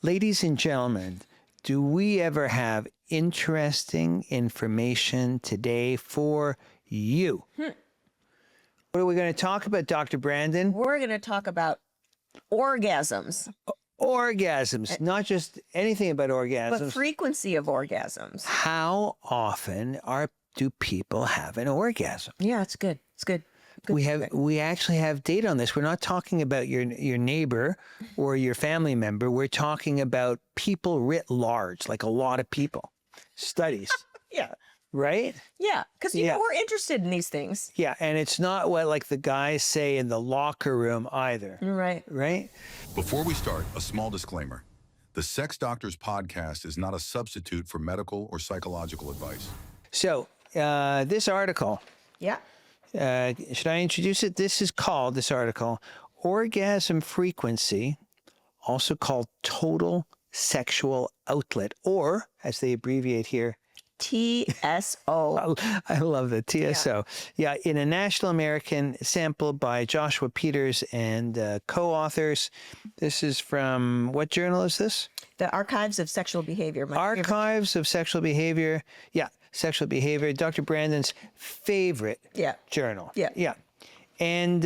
Ladies and gentlemen, do we ever have interesting information today for you? What are we going to talk about, Dr. Brandon? We're going to talk about orgasms. Orgasms, not just anything about orgasms. But frequency of orgasms. How often do people have an orgasm? Yeah, it's good. It's good. We actually have data on this. We're not talking about your neighbor or your family member. We're talking about people writ large, like a lot of people. Studies. Yeah. Right? Yeah, because we're interested in these things. Yeah, and it's not what like the guys say in the locker room either. Right. Right? Before we start, a small disclaimer. The Sex Doctors podcast is not a substitute for medical or psychological advice. So, this article, Yeah. should I introduce it? This article, Orgasm Frequency, also called Total Sexual Outlet, or as they abbreviate here, TSO. I love the TSO. Yeah, in a National American sample by Joshua Peters and co-authors. This is from, what journal is this? The Archives of Sexual Behavior. Archives of Sexual Behavior. Yeah, Sexual Behavior. Dr. Brandon's favorite journal. Yeah. Yeah. And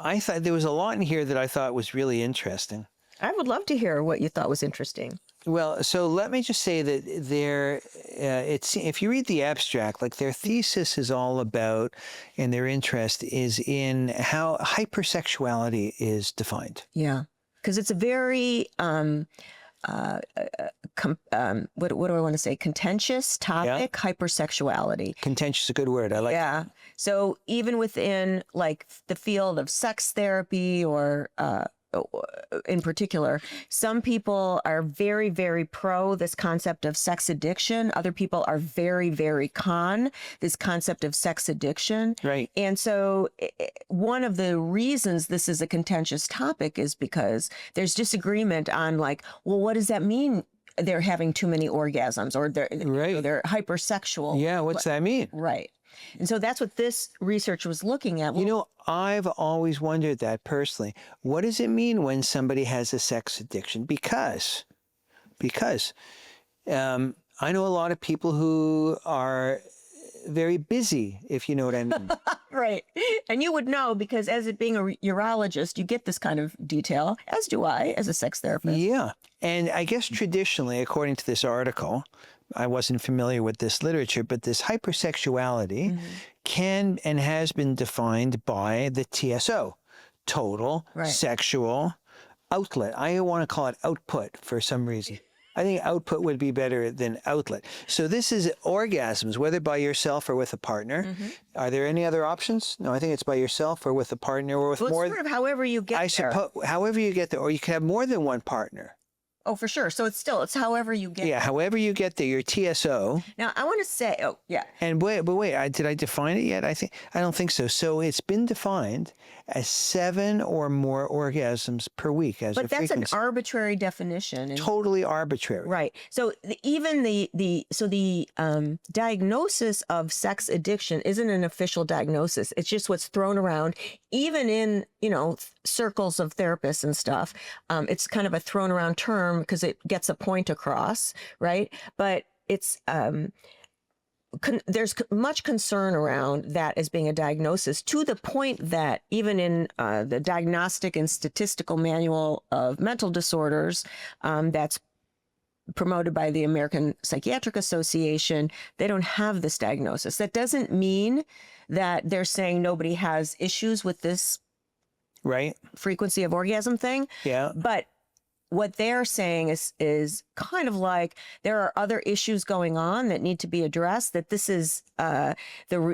I thought there was a lot in here that I thought was really interesting. I would love to hear what you thought was interesting. Well, so let me just say that if you read the abstract, like their thesis is all about, and their interest is in how hypersexuality is defined. Yeah, because it's a very, what do I want to say? Contentious topic, hypersexuality. Contentious is a good word. I like. Yeah. So even within like the field of sex therapy or in particular, some people are very, very pro this concept of sex addiction. Other people are very, very con this concept of sex addiction. Right. And so one of the reasons this is a contentious topic is because there's disagreement on like, well, what does that mean? They're having too many orgasms or they're hypersexual. Yeah. What's that mean? Right. And so that's what this research was looking at. You know, I've always wondered that personally. What does it mean when somebody has a sex addiction? Because I know a lot of people who are very busy, if you know what I mean. Right. And you would know because as it being a urologist, you get this kind of detail, as do I as a sex therapist. Yeah. And I guess traditionally, according to this article, I wasn't familiar with this literature, but this hypersexuality can and has been defined by the TSO, total sexual outlet. I want to call it output for some reason. I think output would be better than outlet. So this is orgasms, whether by yourself or with a partner. Are there any other options? No, I think it's by yourself or with a partner or with more. It's sort of however you get there. I suppose, however you get there, or you can have more than one partner. Oh, for sure. So it's however you get. Yeah, however you get there, your TSO. Now I want to say, And wait, did I define it yet? I don't think so. So it's been defined as 7 or more orgasms per week as a frequency. But that's an arbitrary definition. Totally arbitrary. Right. So even the diagnosis of sex addiction isn't an official diagnosis. It's just what's thrown around, even in circles of therapists and stuff. It's kind of a thrown around term because it gets a point across, right? But it's there's much concern around that as being a diagnosis, to the point that even in the Diagnostic and Statistical Manual of Mental Disorders, that's promoted by the American Psychiatric Association, they don't have this diagnosis. That doesn't mean that they're saying nobody has issues with this frequency of orgasm thing. Yeah. But what they're saying is kind of like there are other issues going on that need to be addressed, that this is the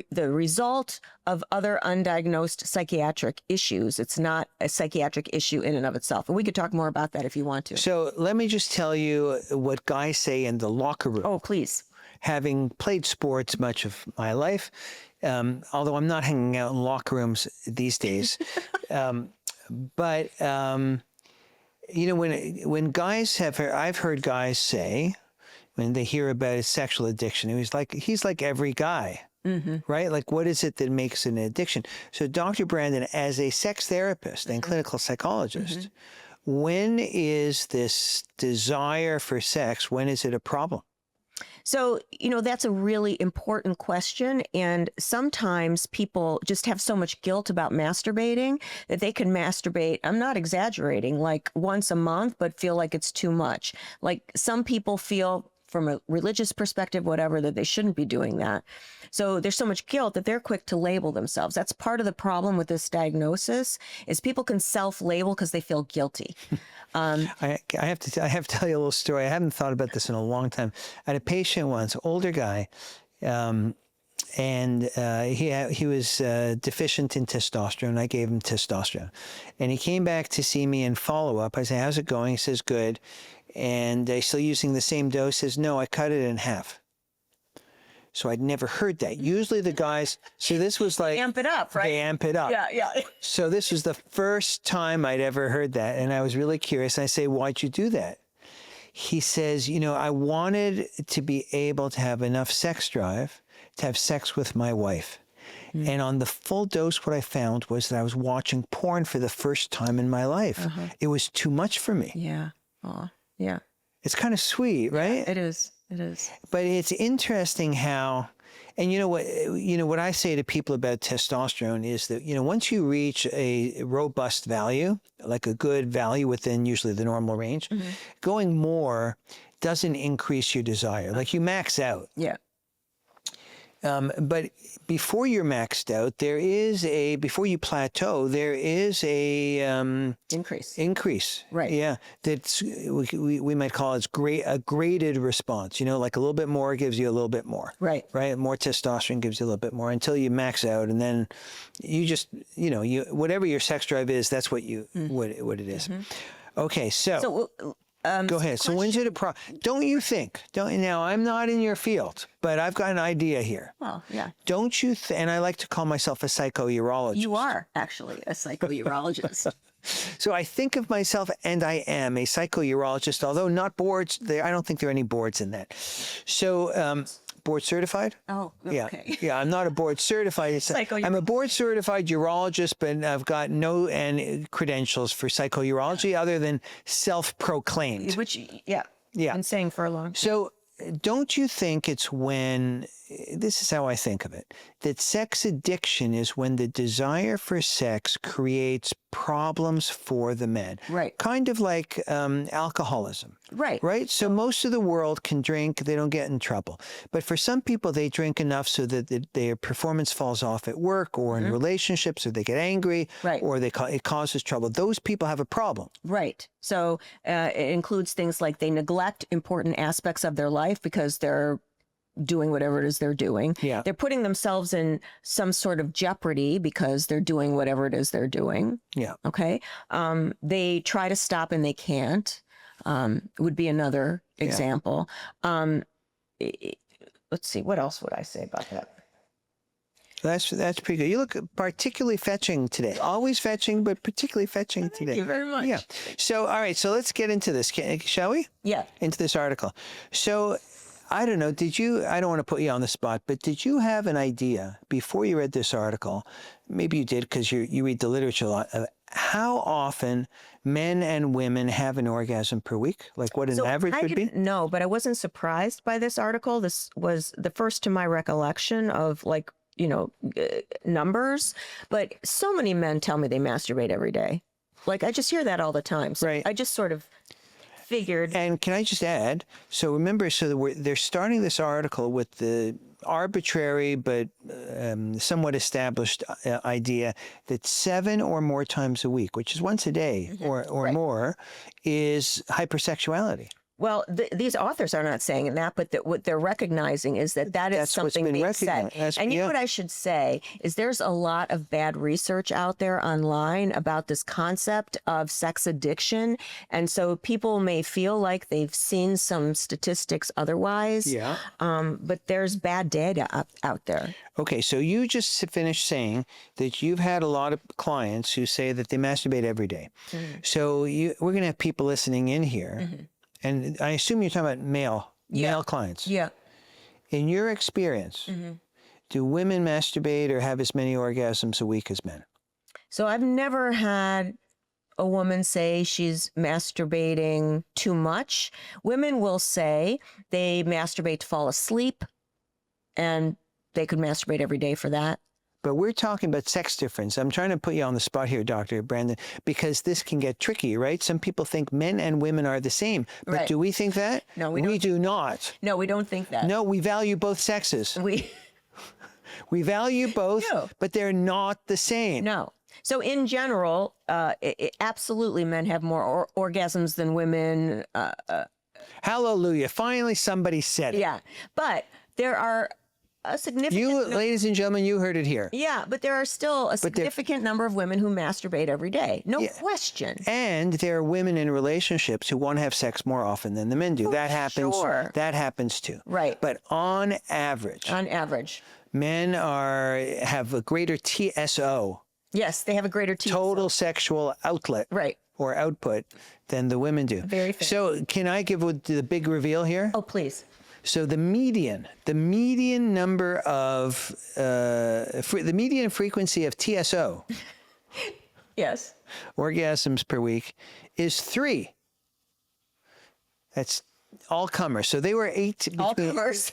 result of other undiagnosed psychiatric issues. It's not a psychiatric issue in and of itself. And we could talk more about that if you want to. So let me just tell you what guys say in the locker room. Oh, please. Having played sports much of my life, although I'm not hanging out in locker rooms these days, but when guys I've heard guys say when they hear about his sexual addiction, he's like every guy, right? Like, what is it that makes an addiction? So Dr. Brandon, as a sex therapist and clinical psychologist, when is this desire for sex, when is it a problem? So, that's a really important question. And sometimes people just have so much guilt about masturbating that they can masturbate, I'm not exaggerating, like once a month, but feel like it's too much. Like some people feel from a religious perspective, whatever, that they shouldn't be doing that. So there's so much guilt that they're quick to label themselves. That's part of the problem with this diagnosis is people can self-label because they feel guilty. I have to tell you a little story. I haven't thought about this in a long time. I had a patient once, older guy, and he was deficient in testosterone. I gave him testosterone, and he came back to see me in follow up. I said, "How's it going?" He says, "Good." And still using the same dose? Says, "No, I cut it in half." So I'd never heard that. Usually the guys, so this was like... Amp it up, right? They amp it up. Yeah. So this was the first time I'd ever heard that. And I was really curious. I say, "Why'd you do that?" He says, I wanted to be able to have enough sex drive to have sex with my wife. And on the full dose, what I found was that I was watching porn for the first time in my life. It was too much for me. Yeah. Oh, yeah. It's kind of sweet, right? It is. It is. But it's interesting how, and what I say to people about testosterone is that, once you reach a robust value, like a good value within usually the normal range, going more doesn't increase your desire. Like you max out. Yeah. But before you're maxed out, before you plateau, there is a increase. Right. Yeah. That's, we might call it a graded response, like a little bit more gives you a little bit more. Right. Right. More testosterone gives you a little bit more until you max out. And then you just, whatever your sex drive is, that's what what it is. Okay. So go ahead. So when's it a problem? Don't you think? Now, I'm not in your field, but I've got an idea here. Well, yeah. Don't you? And I like to call myself a psychourologist. You are actually a psychourologist. So I think of myself, and I am a psychourologist, although not boards. I don't think there are any boards in that. So board certified? Oh, okay. Yeah, I'm not a board certified. I'm a board certified urologist, but I've got no credentials for psychourology other than self-proclaimed. Which, yeah. Been saying for a long time. So don't you think it's when, this is how I think of it, that sex addiction is when the desire for sex creates problems for the men. Right. Kind of like alcoholism. Right. Right? So most of the world can drink, they don't get in trouble. But for some people, they drink enough so that their performance falls off at work or in relationships, or they get angry, or it causes trouble. Those people have a problem. Right. So it includes things like they neglect important aspects of their life because they're doing whatever it is they're doing. Yeah. They're putting themselves in some sort of jeopardy because they're doing whatever it is they're doing. Yeah. Okay. They try to stop and they can't, would be another example. Let's see, what else would I say about that? That's pretty good. You look particularly fetching today. Always fetching, but particularly fetching today. Thank you very much. Yeah. So, all right. So let's get into this, shall we? Yeah. Into this article. So, I don't know. I don't want to put you on the spot, but did you have an idea before you read this article? Maybe you did because you read the literature a lot. Of how often men and women have an orgasm per week? Like what an average would be? No, but I wasn't surprised by this article. This was the first to my recollection of numbers. But so many men tell me they masturbate every day. Like I just hear that all the time. So right. I just sort of figured. And can I just add, so remember, they're starting this article with the arbitrary but somewhat established idea that 7 or more times a week, which is once a day or more, is hypersexuality. Well, these authors are not saying that, but what they're recognizing is that is something being said. And you know what I should say is there's a lot of bad research out there online about this concept of sex addiction. And so people may feel like they've seen some statistics otherwise. Yeah. But there's bad data out there. Okay, so you just finished saying that you've had a lot of clients who say that they masturbate every day. So we're going to have people listening in here. And I assume you're talking about male clients. Yeah. In your experience, do women masturbate or have as many orgasms a week as men? So I've never had a woman say she's masturbating too much. Women will say they masturbate to fall asleep, and they could masturbate every day for that. But we're talking about sex difference. I'm trying to put you on the spot here, Dr. Brandon, because this can get tricky, right? Some people think men and women are the same. But Right. do we think that? No, we We don't. do not. No, we don't think that. No, we value both sexes. We value both, No. but they're not the same. No. So in general, absolutely men have more orgasms than women. Hallelujah. Finally, somebody said it. Yeah. But there are a significant... You, ladies and gentlemen, you heard it here. Yeah, but there are still a significant number of women who masturbate every day. No question. And there are women in relationships who want to have sex more often than the men do. That happens. Sure. That happens too. Right. But on average, men have a greater TSO. Yes, they have a greater total sexual outlet. Right. Or output than the women do. Very fair. So can I give the big reveal here? Oh, please. So the median number of, the median frequency of TSO, Yes, orgasms per week, is 3. That's all comers. So they were 8. all comers.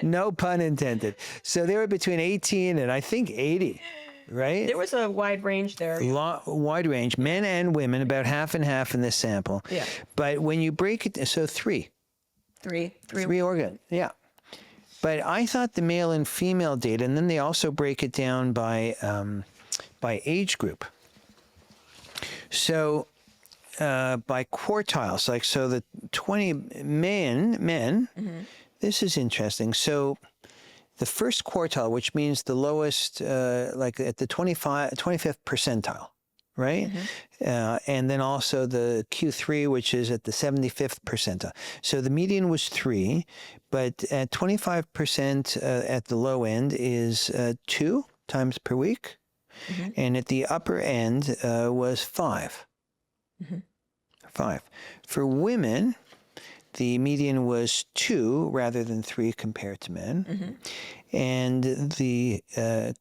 No pun intended. So they were between 18 and I think 80, right? There was a wide range there. Wide range, men and women, about half and half in this sample. Yeah. But when you break it, so 3. Three organ, yeah. But I thought the male and female data, and then they also break it down by age group. So by quartiles, like so the 20 men. Mm-hmm. This is interesting. So the first quartile, which means the lowest, like at the 25th percentile. Right? Mm-hmm. And then also the Q3, which is at the 75th percentile. So the median was 3, but at 25% at the low end is 2 times per week. Mm-hmm. And at the upper end was 5. Mm-hmm. 5. For women, the median was 2 rather than 3 compared to men. Mm-hmm. And the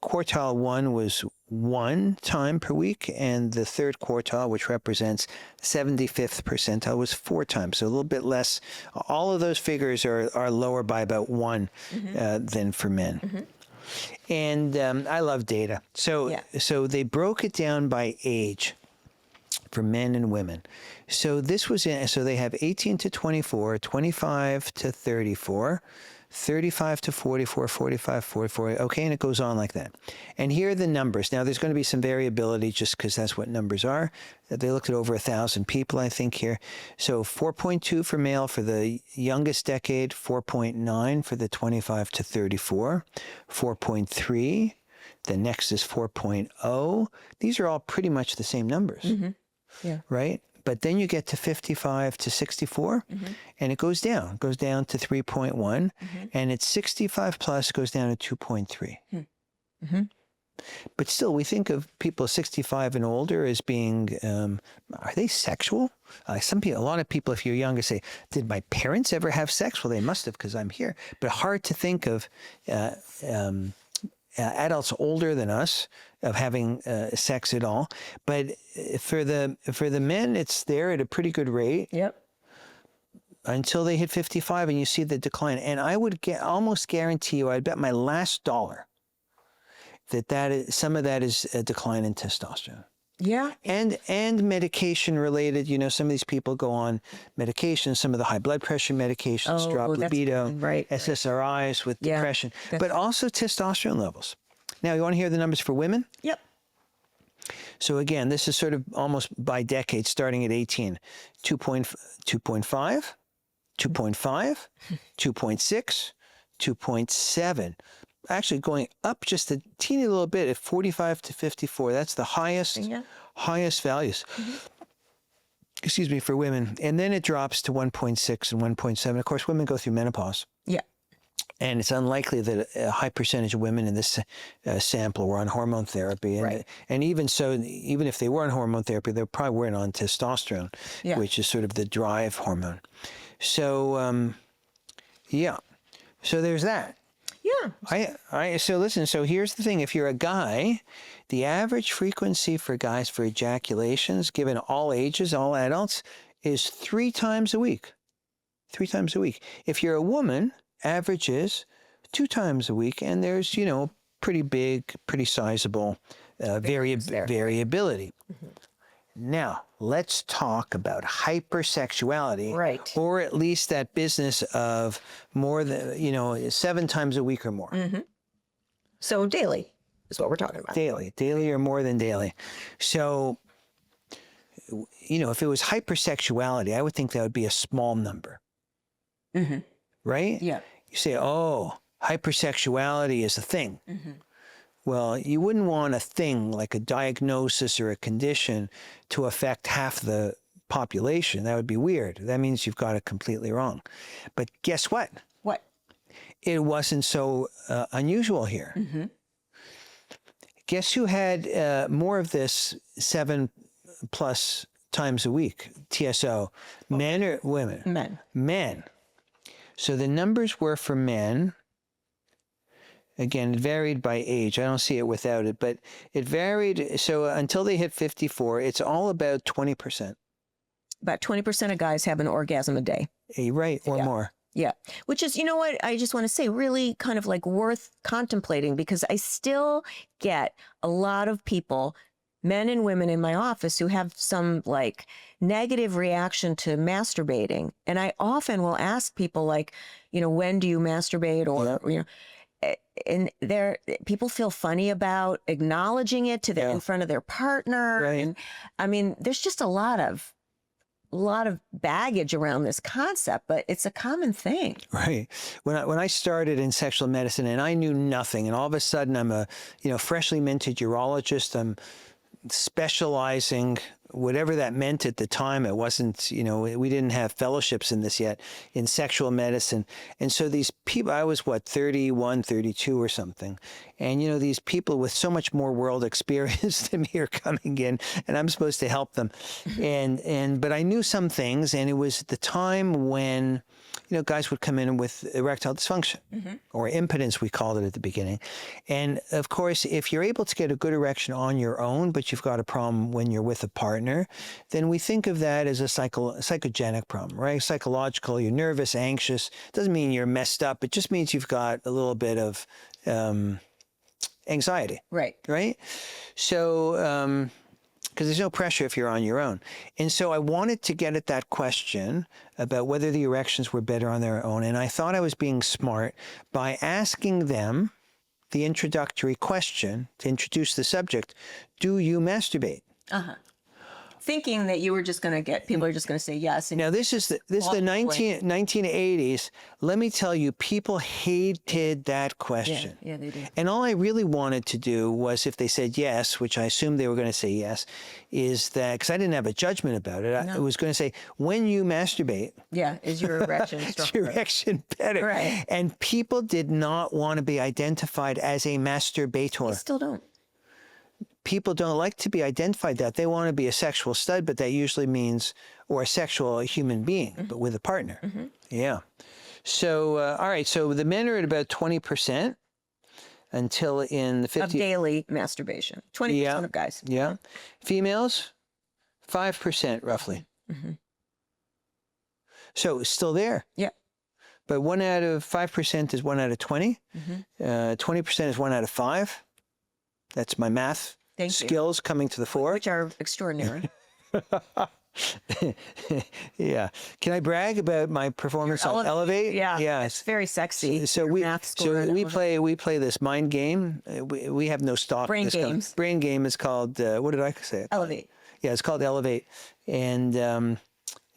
quartile 1 was 1 time per week, and the third quartile, which represents 75th percentile, was 4 times, so a little bit less. All of those figures are lower by about 1 than for men. Mm-hmm. And I love data. So they broke it down by age for men and women. So this was so they have 18 to 24, 25 to 34, 35 to 44, 45, 44, okay, and it goes on like that. And here are the numbers. Now, there's going to be some variability just because that's what numbers are. They looked at over 1,000 people, I think, here. So 4.2 for male for the youngest decade, 4.9 for the 25 to 34, 4.3. The next is 4.0. These are all pretty much the same numbers, right? But then you get to 55 to 64, and it goes down to 3.1, and at 65 plus, goes down to 2.3. But still, we think of people 65 and older as being, are they sexual? A lot of people, if you're younger, say, did my parents ever have sex? Well, they must have because I'm here. But hard to think of adults older than us of having sex at all. But for the men, it's there at a pretty good rate. Yep. Until they hit 55, and you see the decline. And I would almost guarantee you, I'd bet my last dollar that is, some of that is a decline in testosterone. Yeah. And medication related, some of these people go on medication, some of the high blood pressure medications drop libido, right, SSRIs with depression, but also testosterone levels. Now, you want to hear the numbers for women? Yep. So again, this is sort of almost by decade, starting at 18, 2.5, 2.5, 2.6, 2.7. Actually going up just a teeny little bit at 45 to 54. That's the highest values. Excuse me, for women. And then it drops to 1.6 and 1.7. Of course, women go through menopause. Yeah. And it's unlikely that a high percentage of women in this sample were on hormone therapy. And, and even so, even if they were on hormone therapy, they probably weren't on testosterone, which is sort of the drive hormone. So, so there's that. Yeah, So listen, so here's the thing. If you're a guy, the average frequency for guys for ejaculations, given all ages, all adults, is 3 times a week. 3 times a week. If you're a woman, average is 2 times a week. And there's, pretty big, pretty sizable variability. Now, let's talk about hypersexuality. Right. Or at least that business of more than, 7 times a week or more. So daily is what we're talking about. Daily or more than daily. So, if it was hypersexuality, I would think that would be a small number. Right? Yeah. You say, oh, hypersexuality is a thing. Well, you wouldn't want a thing like a diagnosis or a condition to affect half the population. That would be weird. That means you've got it completely wrong. But guess what? What? It wasn't so unusual here. Guess who had more of this 7+ times a week, TSO? Men or women? Men. Men. So the numbers were for men. Again, it varied by age. I don't see it without it, but it varied. So until they hit 54, it's all about 20%. About 20% of guys have an orgasm a day. Right, or more. Yeah. Which is, you know what, I just want to say, really kind of like worth contemplating, because I still get a lot of people, men and women in my office, who have some like negative reaction to masturbating. And I often will ask people like, when do you masturbate? Or, and people feel funny about acknowledging it in front of their partner. Right. And I mean, there's just a lot of baggage around this concept, but it's a common thing. Right. When I started in sexual medicine and I knew nothing, and all of a sudden I'm a freshly minted urologist, I'm specializing, whatever that meant at the time. It wasn't, we didn't have fellowships in this yet, in sexual medicine. And so these people, I was 31, 32 or something. And, these people with so much more world experience than me are coming in, and I'm supposed to help them. But I knew some things, and it was the time when, guys would come in with erectile dysfunction or impotence, we called it at the beginning. And of course, if you're able to get a good erection on your own, but you've got a problem when you're with a partner, then we think of that as a psychogenic problem, right? Psychological, you're nervous, anxious. Doesn't mean you're messed up. It just means you've got a little bit of anxiety. Right. Right? So, because there's no pressure if you're on your own. And so I wanted to get at that question about whether the erections were better on their own. And I thought I was being smart by asking them the introductory question to introduce the subject. Do you masturbate? Thinking that you were just going to people are just going to say yes. And Now, this is the 1980s. Let me tell you, people hated that question. Yeah, they do. And all I really wanted to do was, if they said yes, which I assumed they were going to say yes, is that, because I didn't have a judgment about it, I was going to say, when you masturbate, is your erection is stronger? your erection better? Right. And people did not want to be identified as a masturbator. They still don't. People don't like to be identified that. They want to be a sexual stud, but that usually means, or a sexual human being, but with a partner. Yeah. So, all right. So the men are at about 20% until in the 50s. Of daily masturbation. 20% of guys. Yeah. Females, 5% roughly. So it's still there. Yeah. But 1 out of 5% is 1 out of 20. 20% is 1 out of 5. That's my math. Thank skills coming to the fore. Which are extraordinary. Yeah. Can I brag about my performance on Elevate? Yeah. Yeah. It's very sexy. So we play this mind game. We have no stock. Brain games. Brain game is called what did I say? Elevate. Yeah, it's called Elevate. And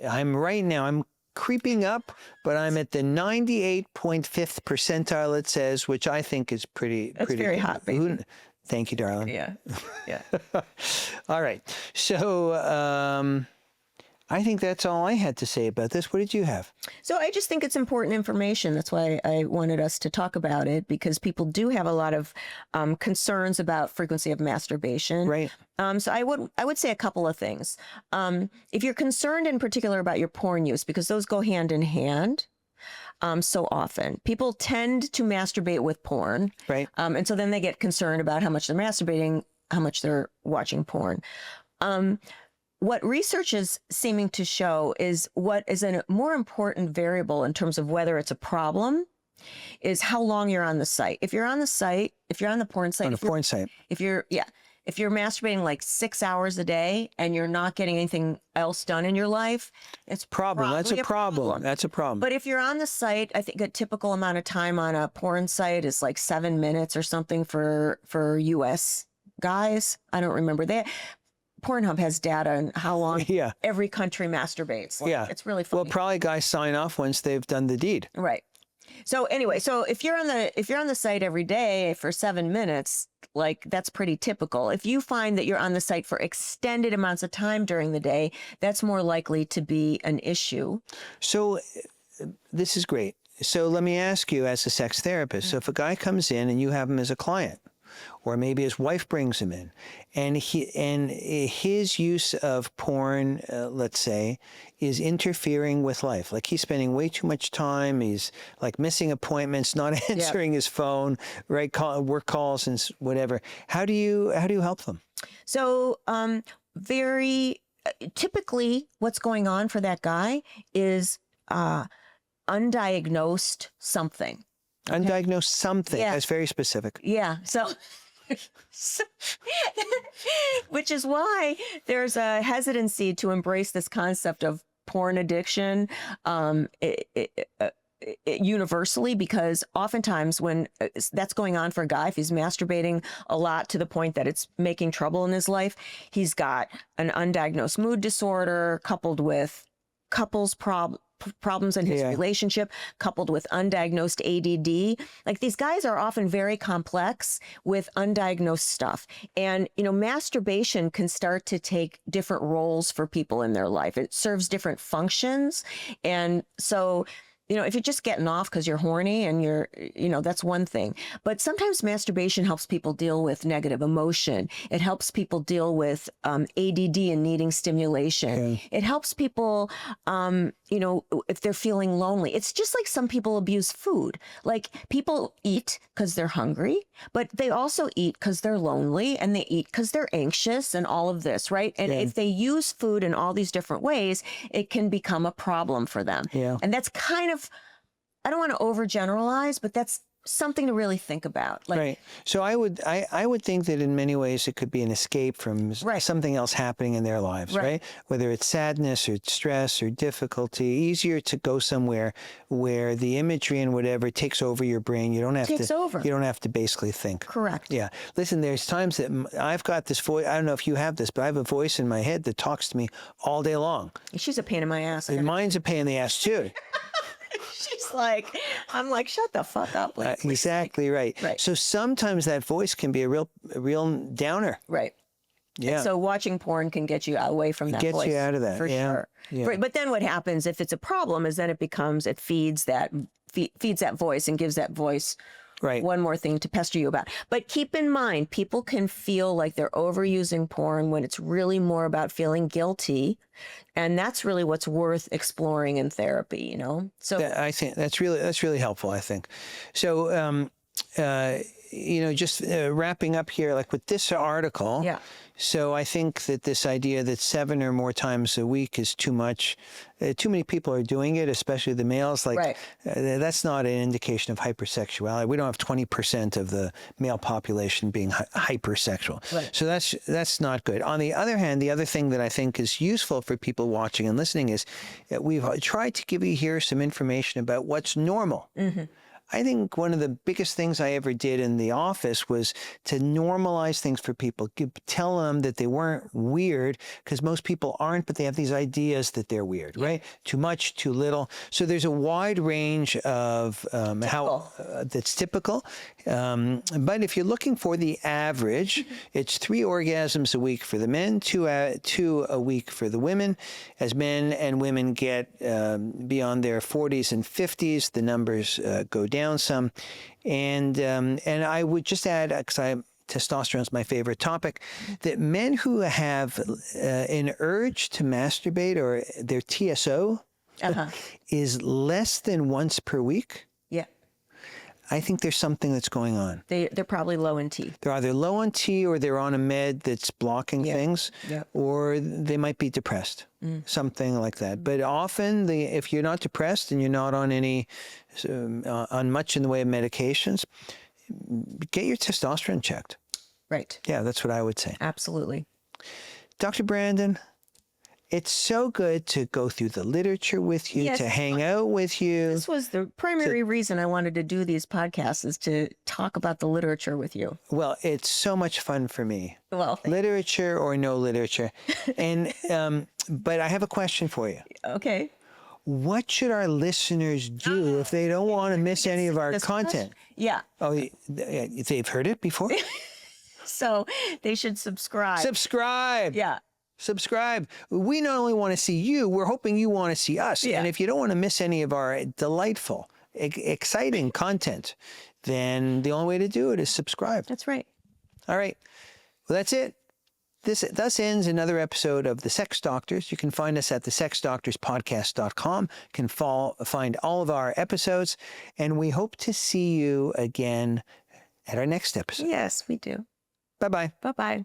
I'm creeping up, but I'm at the 98.5th percentile, it says, which I think is pretty. That's very hot, baby. Thank you, darling. Yeah. Yeah. All right. So I think that's all I had to say about this. What did you have? So I just think it's important information. That's why I wanted us to talk about it, because people do have a lot of concerns about frequency of masturbation. Right. So I would say a couple of things. If you're concerned in particular about your porn use, because those go hand in hand, so often. People tend to masturbate with porn. Right. And so then they get concerned about how much they're masturbating, how much they're watching porn. What research is seeming to show is what is a more important variable in terms of whether it's a problem is how long you're on the site. If you're on the site, if you're on the porn site, On a porn site. if you're masturbating like 6 hours a day and you're not getting anything else done in your life, it's Problem. That's probably a problem. That's a problem. But if you're on the site, I think a typical amount of time on a porn site is like 7 minutes or something for US guys. I don't remember that. Pornhub has data on how long Yeah. every country masturbates. Like, Yeah. it's really funny. Well, probably guys sign off once they've done the deed. Right. So anyway, so if you're on the site every day for 7 minutes, like that's pretty typical. If you find that you're on the site for extended amounts of time during the day, that's more likely to be an issue. So this is great. So let me ask you as a sex therapist. So if a guy comes in and you have him as a client, or maybe his wife brings him in, and his use of porn, let's say, is interfering with life. Like he's spending way too much time. He's like missing appointments, not answering his phone, right? Work calls and whatever. How do you help them? So very typically, what's going on for that guy is undiagnosed something. Undiagnosed something. Yeah. That's very specific. Yeah. So, which is why there's a hesitancy to embrace this concept of porn addiction universally, because oftentimes when that's going on for a guy, if he's masturbating a lot to the point that it's making trouble in his life, he's got an undiagnosed mood disorder coupled with problems in his relationship, coupled with undiagnosed ADD. Like these guys are often very complex with undiagnosed stuff. And, masturbation can start to take different roles for people in their life. It serves different functions. And so, if you're just getting off because you're horny and you're, that's one thing. But sometimes masturbation helps people deal with negative emotion. It helps people deal with ADD and needing stimulation. It helps people, if they're feeling lonely. It's just like some people abuse food. Like people eat because they're hungry, but they also eat because they're lonely, and they eat because they're anxious and all of this, right? And if they use food in all these different ways, it can become a problem for them. Yeah. And that's kind of, I don't want to overgeneralize, but that's something to really think about. Like, right. So I would think that in many ways it could be an escape from something else happening in their lives, right? Whether it's sadness or stress or difficulty, easier to go somewhere where the imagery and whatever takes over your brain. You don't have You don't have to basically think. Correct. Yeah. Listen, there's times that I've got this voice. I don't know if you have this, but I have a voice in my head that talks to me all day long. She's a pain in my ass. Mine's a pain in the ass too. She's like, I'm like, shut the fuck up. Exactly right. So sometimes that voice can be a real downer. Right. Yeah. And so watching porn can get you away from that voice. Gets you out of that. For sure. Yeah. Right. But then what happens if it's a problem is then it feeds that voice and gives that voice one more thing to pester you about. But keep in mind, people can feel like they're overusing porn when it's really more about feeling guilty. And that's really what's worth exploring in therapy, So I think that's really helpful, I think. So, just wrapping up here, like with this article. Yeah. So I think that this idea that 7 or more times a week is too much. Too many people are doing it, especially the males. Like that's not an indication of hypersexuality. We don't have 20% of the male population being hypersexual. Right. So that's not good. On the other hand, the other thing that I think is useful for people watching and listening is that we've tried to give you here some information about what's normal. Mm-hmm. I think one of the biggest things I ever did in the office was to normalize things for people, tell them that they weren't weird, because most people aren't, but they have these ideas that they're weird, right? Too much, too little. So there's a wide range of how that's typical. But if you're looking for the average, it's 3 orgasms a week for the men, 2 a week for the women. As men and women get beyond their 40s and 50s, the numbers go down some. And I would just add, because testosterone is my favorite topic, that men who have an urge to masturbate, or their TSO, is less than once per week, Yeah. I think there's something that's going on. They're probably low in T. They're either low on T or they're on a med that's blocking things, or they might be depressed, something like that. But often, if you're not depressed and you're not on any, on much in the way of medications, get your testosterone checked. Right. Yeah, that's what I would say. Absolutely. Dr. Brandon, it's so good to go through the literature with you, Yes. to hang out with you. This was the primary reason I wanted to do these podcasts, is to talk about the literature with you. Well, it's so much fun for me. Well, Literature or no literature. And but I have a question for you. okay. What should our listeners do if they don't want to miss any of our content? Yeah. Oh, they've heard it before? So they should subscribe. Subscribe. Yeah. Subscribe. We not only want to see you, we're hoping you want to see us. Yeah. And if you don't want to miss any of our delightful, exciting content, then the only way to do it is subscribe. That's right. All right. Well, that's it. This thus ends another episode of The Sex Doctors. You can find us at thesexdoctorspodcast.com. You can find all of our episodes, and we hope to see you again at our next episode. Yes, we do. Bye-bye. Bye-bye.